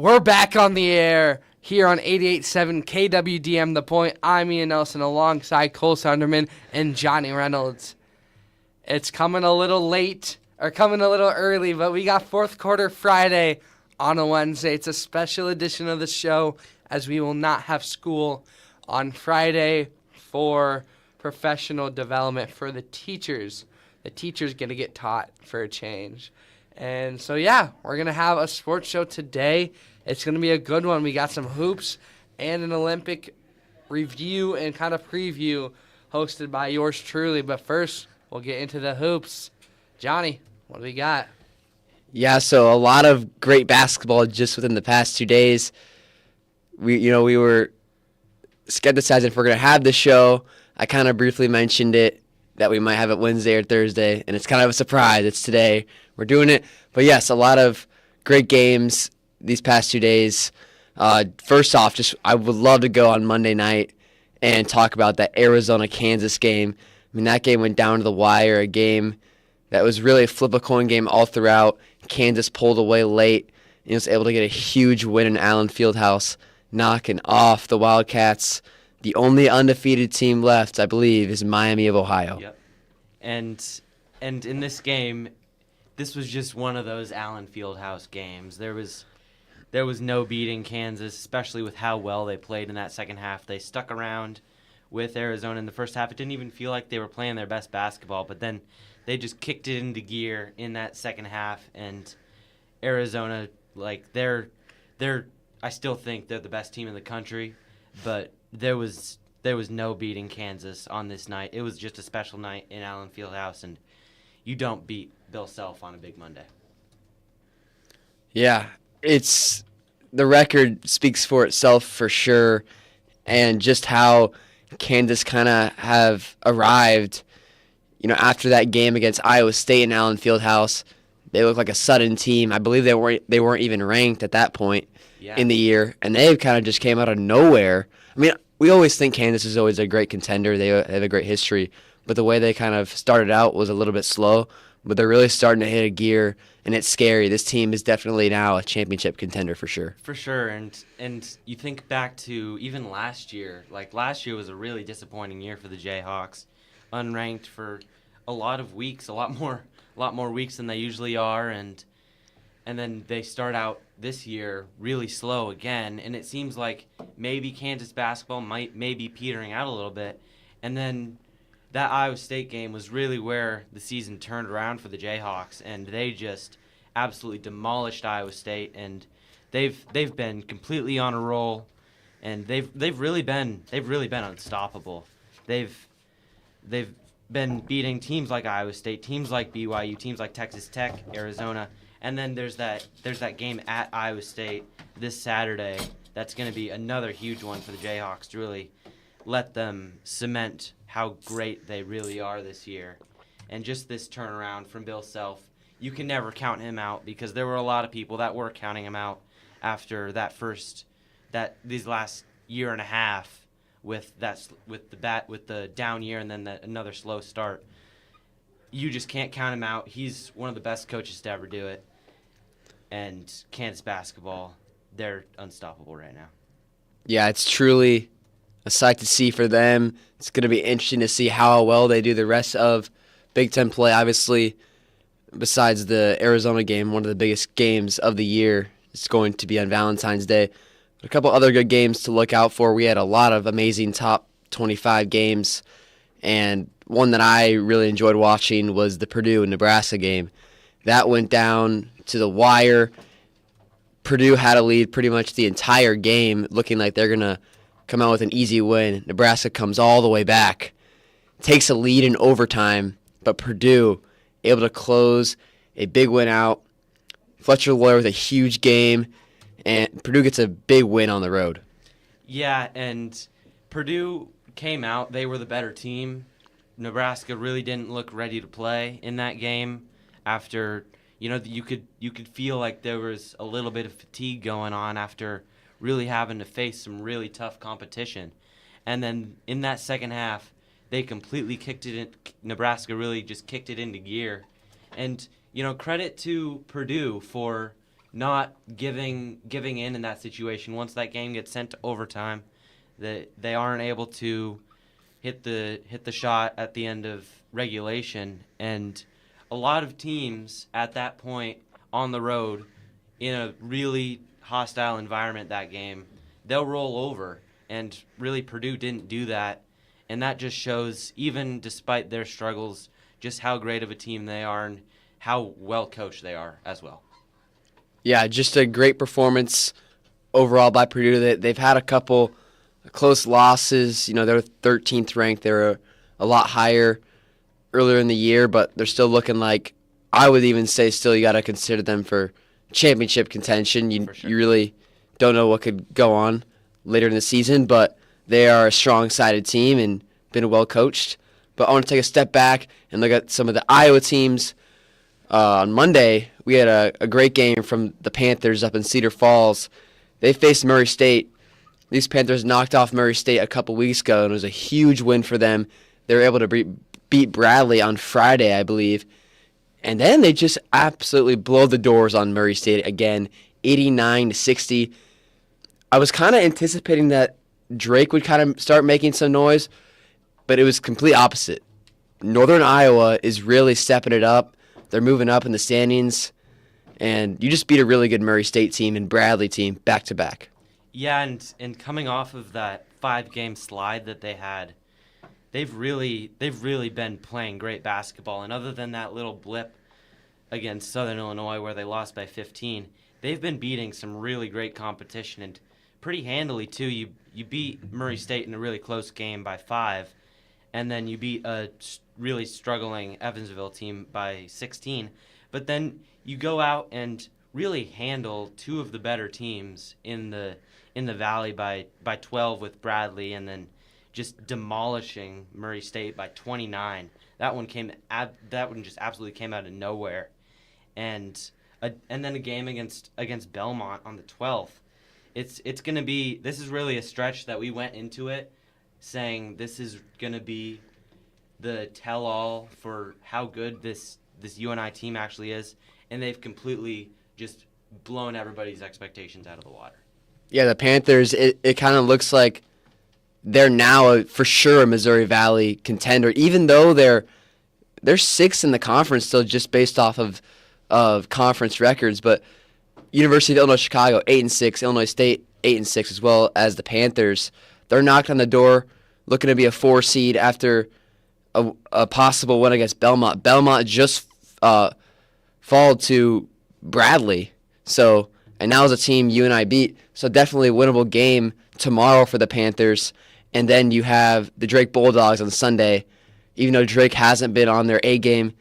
We're back on the air here on 88.7 KWDM The Point. I'm Ian Nelson alongside Cole Sunderman and Johnny Reynolds. It's coming a little late, or coming a little early, but we got fourth quarter Friday on a Wednesday. It's a special edition of the show as we will not have school on Friday for professional development for the teachers. The teachers going to get taught for a change. And so, yeah, we're going to have a sports show today. It's going to be a good one. We got some hoops and an Olympic review and kind of preview hosted by yours truly. But first, we'll get into the hoops. Johnny, what do we got? Yeah, so a lot of great basketball just within the past 2 days. We were skepticizing if we're going to have the show. I kind of briefly mentioned it, that we might have it Wednesday or Thursday, and it's kind of a surprise. It's today. We're doing it. But, yes, a lot of great games these past 2 days. First off, I would love to go on Monday night and talk about that Arizona-Kansas game. I mean, that game went down to the wire, a game that was really a flip-a-coin game all throughout. Kansas pulled away late and was able to get a huge win in Allen Fieldhouse, knocking off the Wildcats. The only undefeated team left, I believe, is Miami of Ohio. Yep. And in this game, this was just one of those Allen Fieldhouse games. There was no beating Kansas, especially with how well they played in that second half. They stuck around with Arizona in the first half. It didn't even feel like they were playing their best basketball, but then they just kicked it into gear in that second half. And Arizona, I still think they're the best team in the country, but there was no beating Kansas on this night. It was just a special night in Allen Fieldhouse, and you don't beat Bill Self on a big Monday. Yeah, the record speaks for itself for sure, and just how Kansas kind of have arrived. After that game against Iowa State in Allen Fieldhouse, they look like a sudden team. I believe they weren't even ranked at that point in the year, and they kind of just came out of nowhere. I mean, we always think Kansas is always a great contender. They have a great history, but the way they kind of started out was a little bit slow, but they're really starting to hit a gear, and it's scary. This team is definitely now a championship contender for sure. For sure, and you think back to even last year. Like, last year was a really disappointing year for the Jayhawks, unranked for a lot of weeks, a lot more weeks than they usually are, and then they start out this year really slow again, and it seems like maybe Kansas basketball may be petering out a little bit. And then that Iowa State game was really where the season turned around for the Jayhawks, and they just absolutely demolished Iowa State, and they've been completely on a roll, and they've really been unstoppable. They've been beating teams like Iowa State, teams like BYU, teams like Texas Tech, Arizona. And then there's that game at Iowa State this Saturday. That's going to be another huge one for the Jayhawks to really let them cement how great they really are this year. And just this turnaround from Bill Self, you can never count him out, because there were a lot of people that were counting him out after these last year and a half with the down year and then another slow start. You just can't count him out. He's one of the best coaches to ever do it. And Kansas basketball, they're unstoppable right now. Yeah, it's truly a sight to see for them. It's going to be interesting to see how well they do the rest of Big Ten play. Obviously, besides the Arizona game, one of the biggest games of the year is going to be on Valentine's Day. But a couple other good games to look out for. We had a lot of amazing top 25 games, and one that I really enjoyed watching was the Purdue-Nebraska game. That went down to the wire. Purdue had a lead pretty much the entire game, looking like they're going to come out with an easy win. Nebraska comes all the way back, takes a lead in overtime, but Purdue able to close a big win out. Fletcher Loyer with a huge game, and Purdue gets a big win on the road. Yeah, and Purdue came out. They were the better team. Nebraska really didn't look ready to play in that game. After, you could feel like there was a little bit of fatigue going on after really having to face some really tough competition. And then in that second half, they completely kicked it in. Nebraska really just kicked it into gear. And, credit to Purdue for not giving in that situation. Once that game gets sent to overtime, they aren't able to hit the shot at the end of regulation, and a lot of teams at that point on the road in a really hostile environment that game, they'll roll over, and really Purdue didn't do that, and that just shows, even despite their struggles, just how great of a team they are and how well coached they are as well. Yeah, just a great performance overall by Purdue. They've had a couple close losses. You know, they're 13th ranked. They're a lot higher earlier in the year, but they're still looking like, I would even say still you got to consider them for championship contention. You really don't know what could go on later in the season, but they are a strong-sided team and been well coached. But I want to take a step back and look at some of the Iowa teams. On Monday, we had a great game from the Panthers up in Cedar Falls. They faced Murray State. These Panthers knocked off Murray State a couple weeks ago, and it was a huge win for them. They were able to beat Bradley on Friday, I believe. And then they just absolutely blow the doors on Murray State again, 89-60. I was kind of anticipating that Drake would kind of start making some noise, but it was complete opposite. Northern Iowa is really stepping it up. They're moving up in the standings, and you just beat a really good Murray State team and Bradley team back-to-back. Yeah, and coming off of that 5-game slide that they had, they've really been playing great basketball. And other than that little blip against Southern Illinois where they lost by 15, they've been beating some really great competition, and pretty handily too. You beat Murray State in a really close game by 5, and then you beat a really struggling Evansville team by 16. But then you go out and really handle two of the better teams in the Valley by 12 with Bradley, and then just demolishing Murray State by 29. That one just absolutely came out of nowhere. And then a game against Belmont on the 12th. This is really a stretch that we went into it saying this is going to be the tell-all for how good this UNI team actually is, and they've completely just blown everybody's expectations out of the water. Yeah, the Panthers, it kind of looks like they're now for sure a Missouri Valley contender, even though they're 6th in the conference still, just based off of conference records. But University of Illinois Chicago 8-6, Illinois State 8-6, as well as the Panthers. They're knocked on the door, looking to be a 4 seed after a possible win against Belmont. Belmont just fell to Bradley, and that was a team UNI beat. So definitely a winnable game tomorrow for the Panthers. And then you have the Drake Bulldogs on Sunday. Even though Drake hasn't been on their A game,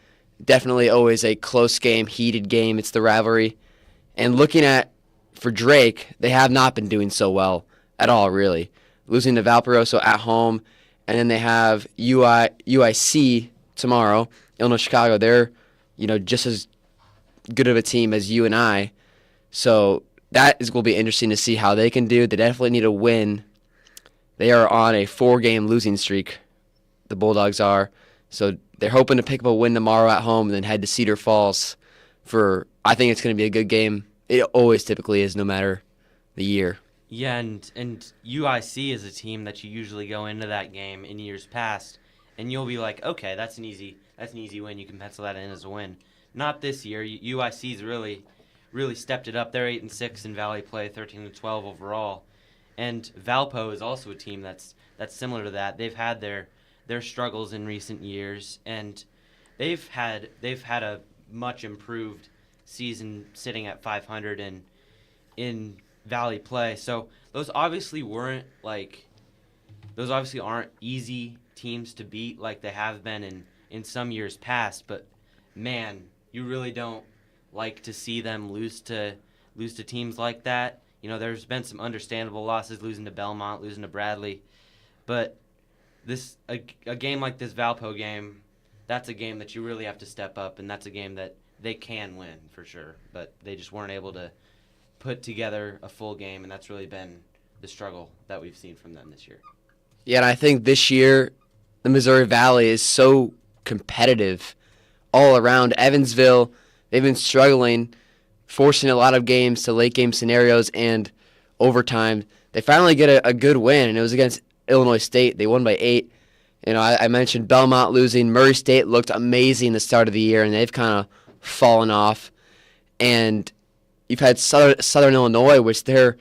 definitely always a close game, heated game. It's the rivalry. And looking for Drake, they have not been doing so well at all, really. Losing to Valparaiso at home, and then they have UIC tomorrow, Illinois Chicago. They're, just as good of a team as UNI. So that is going to be interesting to see how they can do. They definitely need a win. They are on a 4-game losing streak, the Bulldogs are. So they're hoping to pick up a win tomorrow at home and then head to Cedar Falls I think it's going to be a good game. It always typically is, no matter the year. Yeah, and UIC is a team that you usually go into that game in years past, and you'll be like, okay, that's an easy win. You can pencil that in as a win. Not this year. UIC's really stepped it up. They're 8-6 in Valley play, 13-12 overall, and Valpo is also a team that's similar to that. They've had their struggles in recent years, and they've had a much improved season, sitting at 500 in Valley play. So those obviously aren't easy teams to beat like they have been in some years past, but man, you really don't like to see them lose to teams like that. There's been some understandable losses, losing to Belmont, losing to Bradley, but a game like this Valpo game, that's a game that you really have to step up, and that's a game that they can win for sure, but they just weren't able to put together a full game, and that's really been the struggle that we've seen from them this year. Yeah, and I think this year the Missouri Valley is so competitive all around. Evansville, they've been struggling forcing a lot of games to late game scenarios and overtime. They finally get a good win, and it was against Illinois State. They won by 8. You know, I mentioned Belmont losing. Murray State looked amazing the start of the year, and they've kind of fallen off. And you've had Southern Illinois, which they're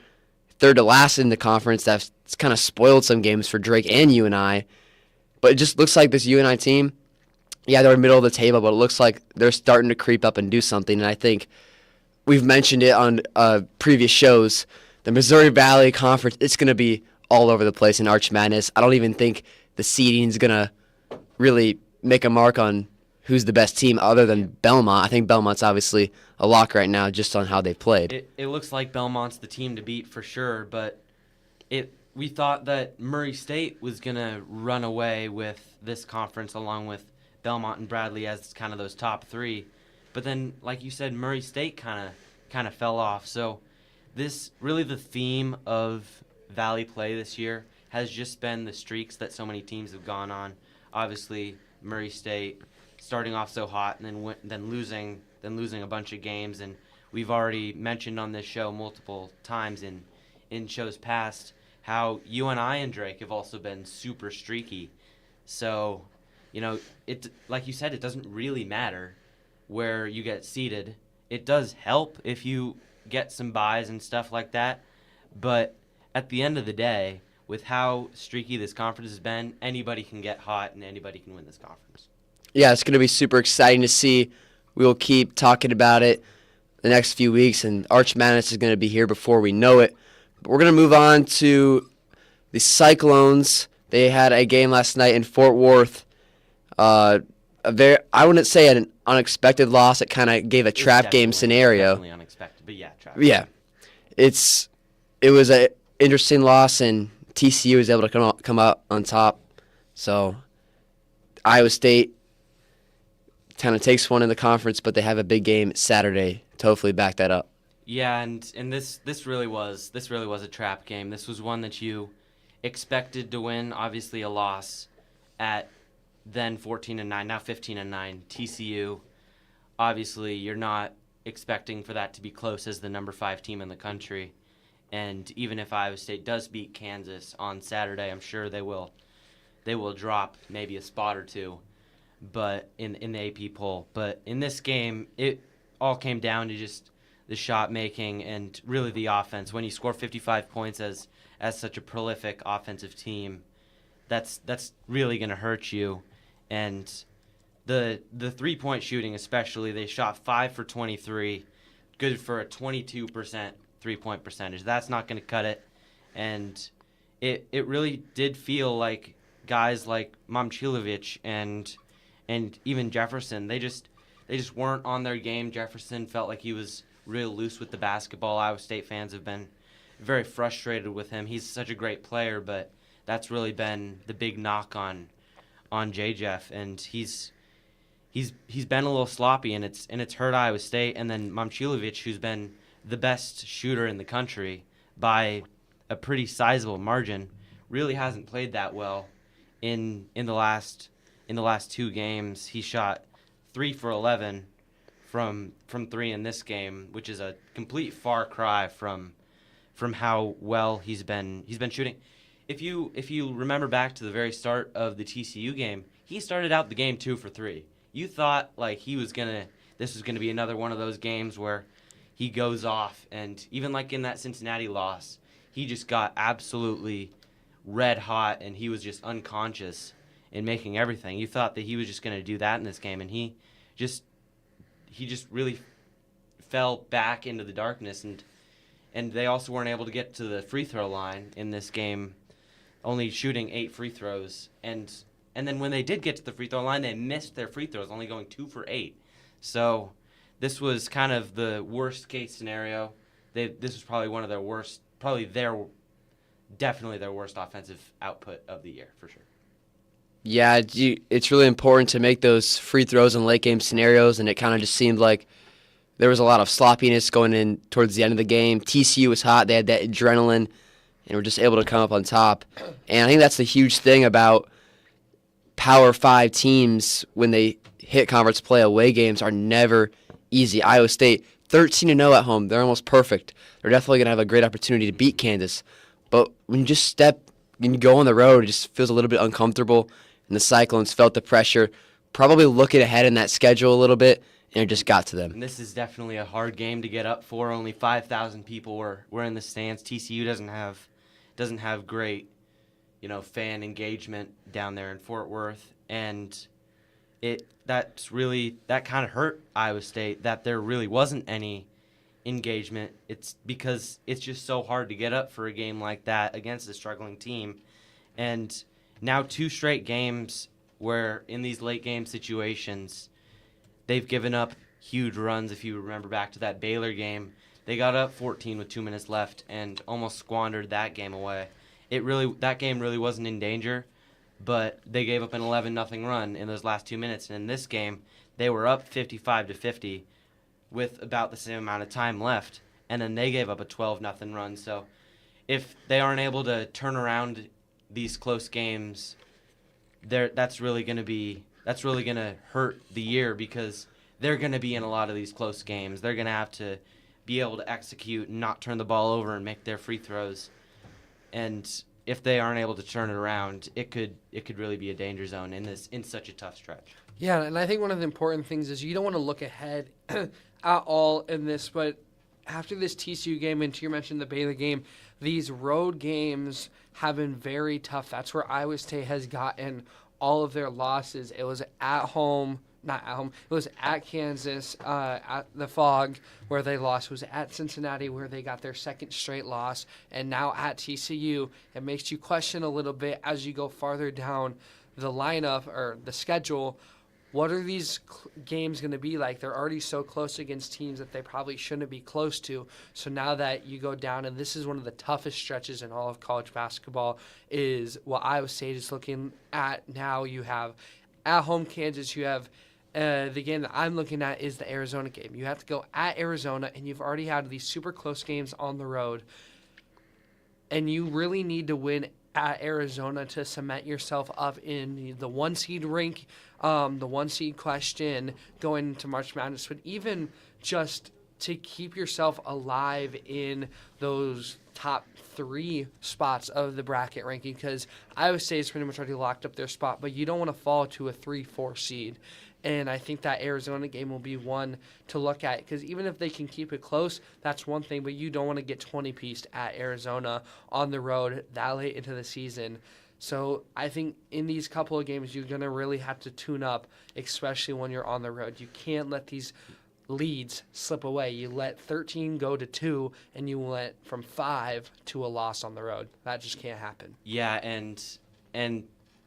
third to last in the conference. That's kind of spoiled some games for Drake and UNI. But it just looks like this UNI team, yeah, they're in the middle of the table, but it looks like they're starting to creep up and do something. And I think we've mentioned it on previous shows. The Missouri Valley Conference, it's going to be all over the place in Arch Madness. I don't even think the seeding is going to really make a mark on who's the best team other than Belmont. I think Belmont's obviously a lock right now just on how they played. It looks like Belmont's the team to beat for sure, but we thought that Murray State was going to run away with this conference along with Belmont and Bradley as kind of those top 3. But then, like you said, Murray State kind of fell off. So this really the theme of Valley play this year has just been the streaks that so many teams have gone on. Obviously, Murray State starting off so hot and then losing a bunch of games. And we've already mentioned on this show multiple times in shows past how UNI and Drake have also been super streaky. So, you know, it like you said, it doesn't really matter where you get seated. It does help if you get some buys and stuff like that. But at the end of the day, with how streaky this conference has been, anybody can get hot and anybody can win this conference. Yeah, it's going to be super exciting to see. We will keep talking about it the next few weeks, and Arch Madness is going to be here before we know it. But we're going to move on to the Cyclones. They had a game last night in Fort Worth. I wouldn't say an unexpected loss. It kind of gave a trap game scenario. Definitely unexpected, but yeah, trap. Yeah, it was an interesting loss, and TCU was able to come out on top. So Iowa State kind of takes one in the conference, but they have a big game Saturday to hopefully back that up. Yeah, and this really was a trap game. This was one that you expected to win. Obviously, a loss at then 14-9, now 15-9 TCU. Obviously, you're not expecting for that to be close as the number 5 team in the country. And even if Iowa State does beat Kansas on Saturday, I'm sure they will drop maybe a spot or two, but in the AP poll. But in this game, it all came down to just the shot making and really the offense. When you score 55 points as such a prolific offensive team, that's really going to hurt you. And the 3-point shooting especially, they shot 5 for 23, good for a 22% 3-point percentage. That's not going to cut it. And it really did feel like guys like Momcilovic and even Jefferson, they just weren't on their game. Jefferson felt like he was real loose with the basketball. Iowa State fans have been very frustrated with him. He's such a great player, but that's really been the big knock on J-Jeff, and he's been a little sloppy, and it's hurt Iowa State. And then Momcilovic, who's been the best shooter in the country by a pretty sizable margin, really hasn't played that well in the last 2 games. He shot 3 for 11 from 3 in this game, which is a complete far cry from how well he's been shooting. If you remember back to the very start of the TCU game, he started out the game 2 for 3. You thought like this was gonna be another one of those games where he goes off, and even like in that Cincinnati loss, he just got absolutely red hot, and he was just unconscious in making everything. You thought that he was just going to do that in this game, and he just really fell back into the darkness, and they also weren't able to get to the free throw line in this game, only shooting 8 free throws, and then when they did get to the free throw line, they missed their free throws, only going 2 for 8. So this was kind of the worst case scenario. This was probably one of their worst, definitely their worst offensive output of the year for sure. Yeah, it's really important to make those free throws in late game scenarios, and it kind of just seemed like there was a lot of sloppiness going in towards the end of the game. TCU was hot. They had that adrenaline, and were just able to come up on top. And I think that's the huge thing about Power 5 teams when they hit conference play. Away games are never easy. Iowa State 13-0 at home. They're almost perfect. They're definitely going to have a great opportunity to beat Kansas. But when you go on the road, it just feels a little bit uncomfortable. And the Cyclones felt the pressure, probably looking ahead in that schedule a little bit, and it just got to them. And this is definitely a hard game to get up for. Only 5,000 people were in the stands. TCU doesn't have great, fan engagement down there in Fort Worth, and that kind of hurt Iowa State that there really wasn't any engagement. It's because it's just so hard to get up for a game like that against a struggling team. And now 2 straight games where in these late game situations they've given up huge runs. If you remember back to that Baylor game, they got up 14 with 2 minutes left and almost squandered that game away. That game really wasn't in danger, but they gave up an 11-0 run in those last 2 minutes. And in this game, they were up 55-50 with about the same amount of time left, and then they gave up a 12-0 run. So if they aren't able to turn around these close games, that's really going to hurt the year, because they're going to be in a lot of these close games. They're going to have to be able to execute and not turn the ball over and make their free throws. And if they aren't able to turn it around, it could really be a danger zone in such a tough stretch. Yeah, and I think one of the important things is you don't want to look ahead at all in this, but after this TCU game, and you mentioned the Baylor game, these road games have been very tough. That's where Iowa State has gotten all of their losses. It was at home. Not at home. It was at Kansas, at the Fog, where they lost. It was at Cincinnati, where they got their second straight loss. And now at TCU, it makes you question a little bit as you go farther down the lineup or the schedule. What are these games going to be like? They're already so close against teams that they probably shouldn't be close to. So now that you go down, and this is one of the toughest stretches in all of college basketball, is what Iowa State is looking at now. You have at home Kansas, you have the game that I'm looking at is the Arizona game. You have to go at Arizona, and you've already had these super close games on the road. And you really need to win at Arizona to cement yourself up in the 1 seed rank, the 1 seed question going into March Madness. But even just to keep yourself alive in those top 3 spots of the bracket ranking, because Iowa State is pretty much already locked up their spot, but you don't want to fall to a 3-4 seed. And I think that Arizona game will be one to look at, because even if they can keep it close, that's one thing, but you don't want to get 20-pieced at Arizona on the road that late into the season. So I think in these couple of games, you're going to really have to tune up, especially when you're on the road. You can't let these leads slip away. You let 13 go to 2, and you went from 5 to a loss on the road. That just can't happen. Yeah, and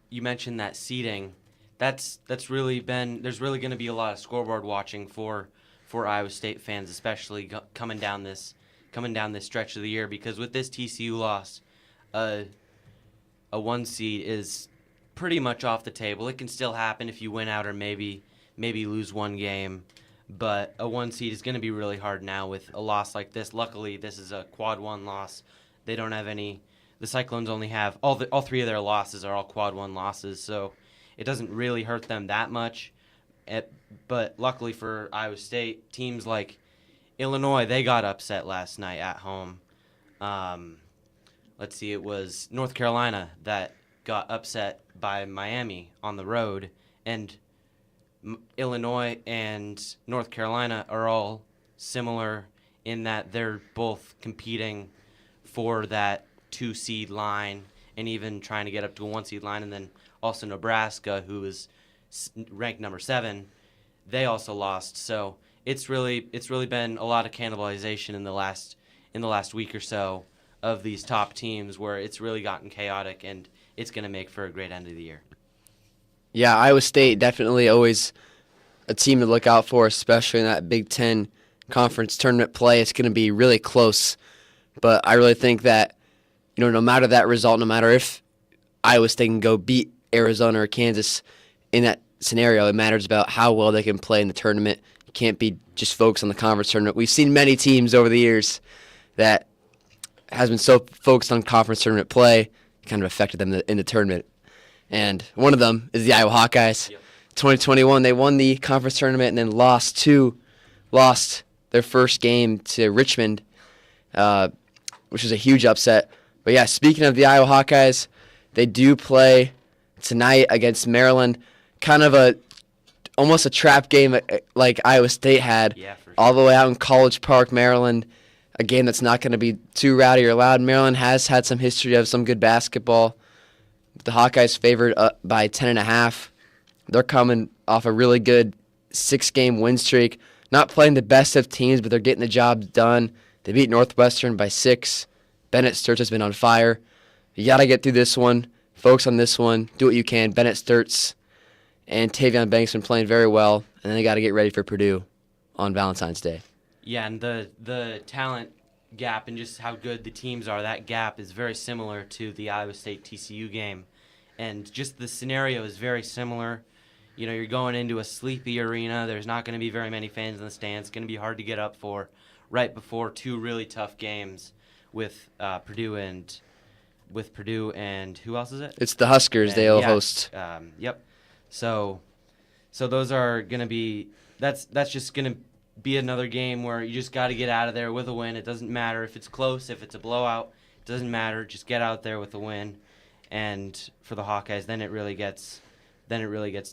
you mentioned that seeding. That's really been, there's really going to be a lot of scoreboard watching for Iowa State fans, especially coming down this stretch of the year, because with this TCU loss, a 1 seed is pretty much off the table. It can still happen if you win out or maybe lose one game, but a 1 seed is going to be really hard now with a loss like this. Luckily, this is a quad 1 loss. They don't have any. The Cyclones only have all 3 of their losses are all quad 1 losses, so it doesn't really hurt them that much. But luckily for Iowa State, teams like Illinois, they got upset last night at home. Let's see, it was North Carolina that got upset by Miami on the road. And Illinois and North Carolina are all similar in that they're both competing for that 2 seed line and even trying to get up to a 1 seed line. And then also Nebraska, who is ranked number 7, they also lost. So it's really been a lot of cannibalization in the last week or so of these top teams, where it's really gotten chaotic, and it's going to make for a great end of the year. Yeah, Iowa State definitely always a team to look out for, especially in that Big Ten conference tournament play. It's going to be really close, but I really think that no matter that result, no matter if Iowa State can go beat Arizona or Kansas in that scenario, it matters about how well they can play in the tournament. You can't be just focused on the conference tournament. We've seen many teams over the years that has been so focused on conference tournament play, it kind of affected them in the tournament. And one of them is the Iowa Hawkeyes. Yep. 2021, they won the conference tournament and then lost their their first game to Richmond, which was a huge upset. But yeah, speaking of the Iowa Hawkeyes, they do play tonight against Maryland. Kind of almost a trap game like Iowa State had, Yeah, for sure. all the way out in College Park, Maryland. A game that's not going to be too rowdy or loud. Maryland has had some history of some good basketball. The Hawkeyes favored by 10.5. They're coming off a really good 6-game win streak. Not playing the best of teams, but they're getting the job done. They beat Northwestern by 6. Bennett Sturts has been on fire. You got to get through this one. Focus on this one. Do what you can. Bennett Sturts and Tavion Banks been playing very well, and then they got to get ready for Purdue on Valentine's Day. Yeah, and the talent gap and just how good the teams are, that gap is very similar to the Iowa State TCU game. And just the scenario is very similar. You know, you're going into a sleepy arena. There's not going to be very many fans in the stands. It's going to be hard to get up for right before two really tough games with Purdue and who else is it? It's the Huskers. And, They'll yeah, host. Yep. So those are going to be that's just going to be another game where you just got to get out of there with a win. It doesn't matter if it's close, if it's a blowout. It doesn't matter. Just get out there with a win. And for the Hawkeyes, then it really gets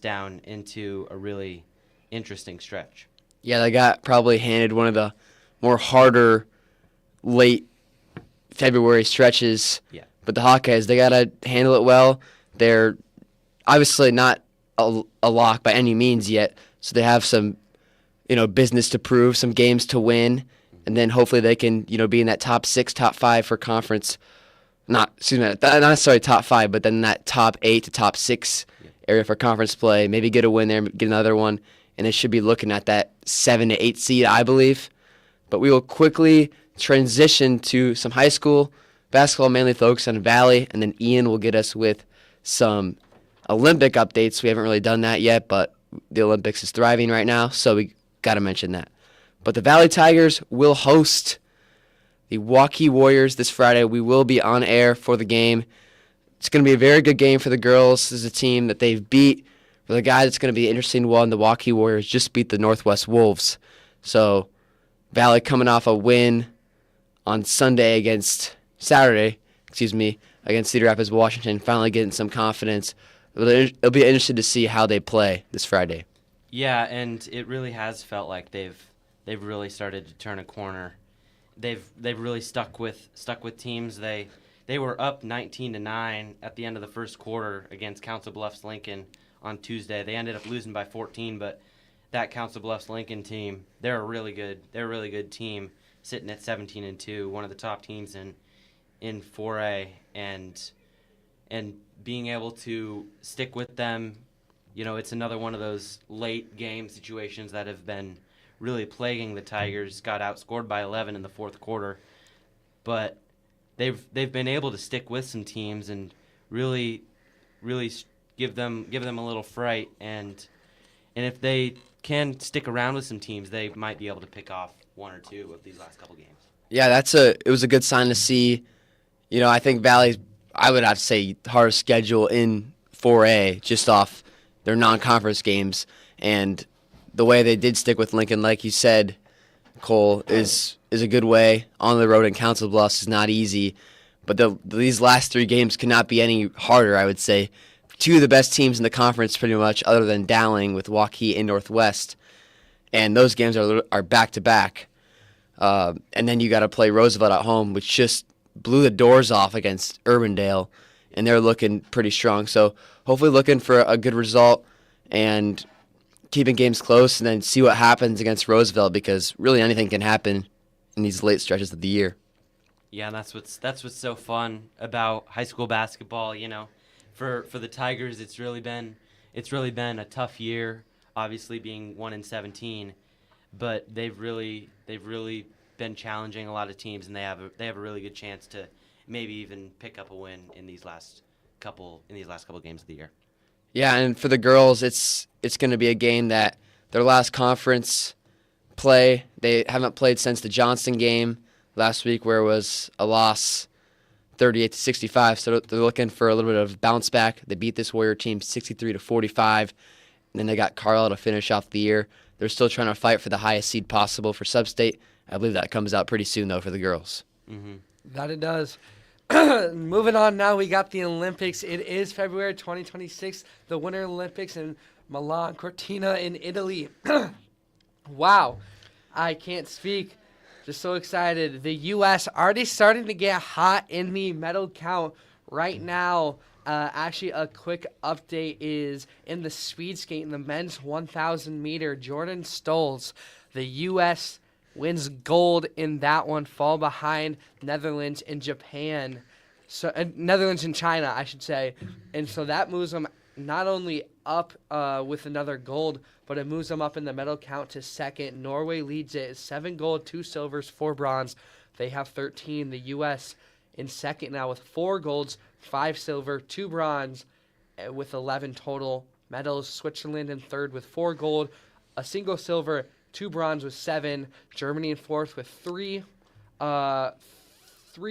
down into a really interesting stretch. Yeah, they got probably handed one of the more harder late February stretches. Yeah. But the Hawkeyes, they got to handle it well. They're obviously not a lock by any means yet, so they have some, business to prove, some games to win, and then hopefully they can, be in that top 6, top 5 for conference. Not necessarily top 5, but then that top 8 to top 6 area for conference play. Maybe get a win there, get another one, and they should be looking at that 7 to 8 seed, I believe. But we will quickly transition to some high school basketball, mainly focused on Valley, and then Ian will get us with some Olympic updates. We haven't really done that yet, but the Olympics is thriving right now, so we got to mention that. But the Valley Tigers will host the Waukee Warriors this Friday. We will be on air for the game. It's going to be a very good game for the girls. This is a team that they've beat. For the guys, it's going to be an interesting one. The Waukee Warriors just beat the Northwest Wolves. So Valley coming off a win on Saturday, against Cedar Rapids, Washington, finally getting some confidence. It'll be interesting to see how they play this Friday. Yeah, and it really has felt like they've really started to turn a corner. They've really stuck with teams. They were up 19-9 at the end of the first quarter against Council Bluffs Lincoln on Tuesday. They ended up losing by 14, but that Council Bluffs Lincoln team, they're a really good team, sitting at 17-2, one of the top teams in 4A, and being able to stick with them, it's another one of those late game situations that have been really plaguing the Tigers. Got outscored by 11 in the fourth quarter, but they've been able to stick with some teams and really give them a little fright, and if they can stick around with some teams, they might be able to pick off one or two of these last couple games. Yeah, it was a good sign to see. I think Valley's, I would have to say, hardest schedule in 4A just off their non-conference games, and the way they did stick with Lincoln, like you said, Cole, is a good way. On the road in Council Bluffs is not easy, but these last 3 games cannot be any harder, I would say. 2 of the best teams in the conference, pretty much, other than Dowling with Waukee and Northwest, and those games are back-to-back. And then you got to play Roosevelt at home, which just blew the doors off against Urbandale, and they're looking pretty strong. So hopefully looking for a good result and keeping games close, and then see what happens against Roosevelt, because really anything can happen in these late stretches of the year. Yeah, and that's what's so fun about high school basketball. For the Tigers, it's really been a tough year. Obviously, being 1-17, but they've really been challenging a lot of teams, and they have a really good chance to maybe even pick up a win in these last couple games of the year. Yeah, and for the girls, it's going to be a game that their last conference play, they haven't played since the Johnston game last week, where it was a loss 38-65. So they're looking for a little bit of bounce back. They beat this Warrior team 63-45, and then they got Carlisle to finish off the year. They're still trying to fight for the highest seed possible for sub-state. I believe that comes out pretty soon, though, for the girls. Mm-hmm. That it does. Moving on now, we got the Olympics. It is February 2026, the Winter Olympics in Milan Cortina in Italy. Wow, I can't speak. Just so excited. The U.S. already starting to get hot in the medal count right now. Actually, a quick update is in the speed skate in the men's 1,000 meter. Jordan Stolz, the U.S. wins gold in that one, fall behind Netherlands and Japan. So Netherlands and China, I should say. And so that moves them not only up with another gold, but it moves them up in the medal count to second. Norway leads it, 7 gold, 2 silvers, 4 bronze. They have 13. The U.S. in second now with 4 golds, 5 silver, 2 bronze, with 11 total medals. Switzerland in third with 4 gold, a single silver, 2 bronze with 7. Germany in fourth with 3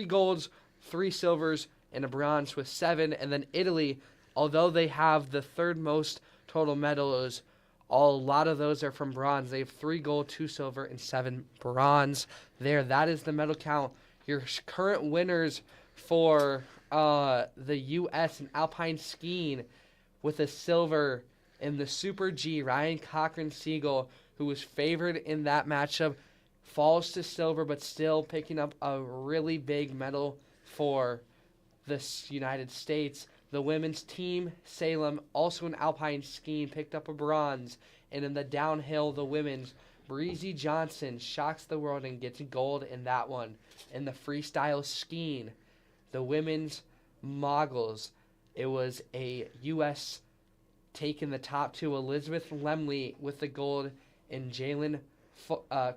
golds, 3 silvers, and a bronze with 7. And then Italy, although they have the third most total medals, a lot of those are from bronze. They have 3 gold, 2 silver, and 7 bronze there. That is the medal count. Your current winners for the U.S. in alpine skiing with a silver in the Super G, Ryan Cochran-Siegel, who was favored in that matchup, falls to silver, but still picking up a really big medal for the United States. The women's team, Salem, also in alpine skiing, picked up a bronze. And in the downhill, the women's, Breezy Johnson shocks the world and gets gold in that one. In the freestyle skiing, the women's moguls, it was a U.S. taking the top 2, Elizabeth Lemley with the gold and Jalen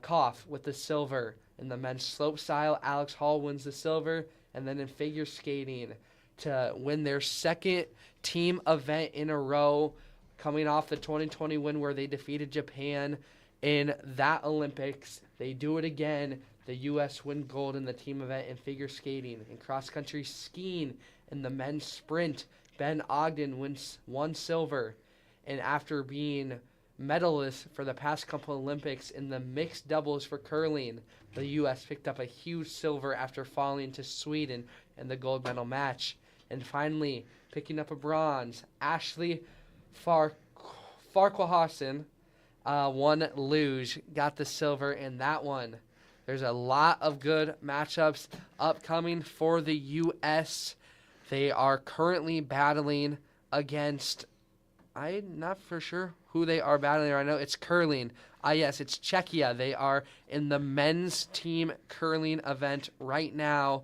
Koff with the silver. In the men's slopestyle, Alex Hall wins the silver. And then in figure skating, to win their second team event in a row, coming off the 2020 win where they defeated Japan in that Olympics. They do it again. The U.S. win gold in the team event in figure skating. In cross-country skiing, in the men's sprint, Ben Ogden wins 1 silver. And after being medalist for the past couple Olympics in the mixed doubles for curling, the U.S. picked up a huge silver after falling to Sweden in the gold medal match. And finally, picking up a bronze, Ashley Farquharson won luge, got the silver in that one. There's a lot of good matchups upcoming for the U.S. They are currently battling against, I'm not for sure who they are battling right now. It's curling. Yes, it's Czechia. They are in the men's team curling event right now,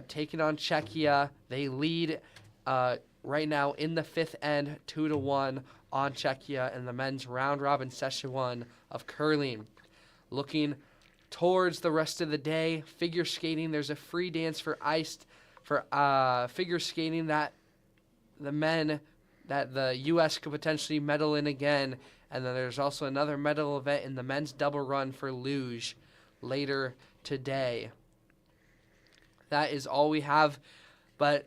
taking on Czechia. They lead right now in the 5th end, 2-1 on Czechia in the men's round-robin session 1 of curling. Looking towards the rest of the day, figure skating, there's a free dance for figure skating that the men, that the U.S. could potentially medal in again. And then there's also another medal event in the men's double run for luge later today. That is all we have. But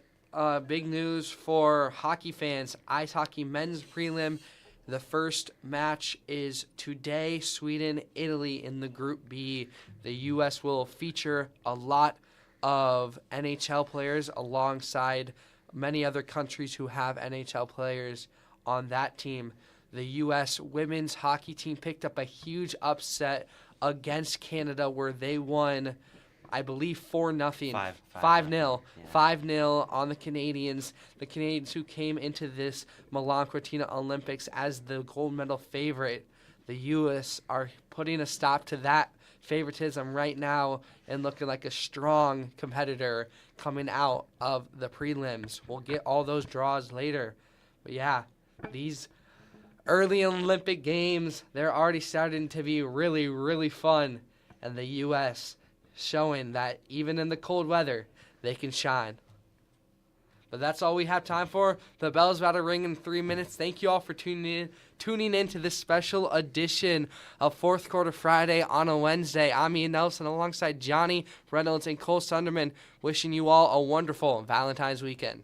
big news for hockey fans. Ice hockey men's prelim. The first match is today, Sweden, Italy in the Group B. The U.S. will feature a lot of NHL players alongside many other countries who have NHL players on that team. The U.S. women's hockey team picked up a huge upset against Canada where they won, I believe, 4-0. 5-0. 5-0 on the Canadians. The Canadians who came into this Milan Cortina Olympics as the gold medal favorite. The U.S. are putting a stop to that favoritism right now and looking like a strong competitor coming out of the prelims. We'll get all those draws later. But yeah, these early Olympic Games, they're already starting to be really, really fun. And the U.S. showing that even in the cold weather, they can shine. But that's all we have time for. The bell's about to ring in 3 minutes. Thank you all for tuning in to this special edition of Fourth Quarter Friday on a Wednesday. I'm Ian Nelson alongside Johnny Reynolds and Cole Sunderman, wishing you all a wonderful Valentine's weekend.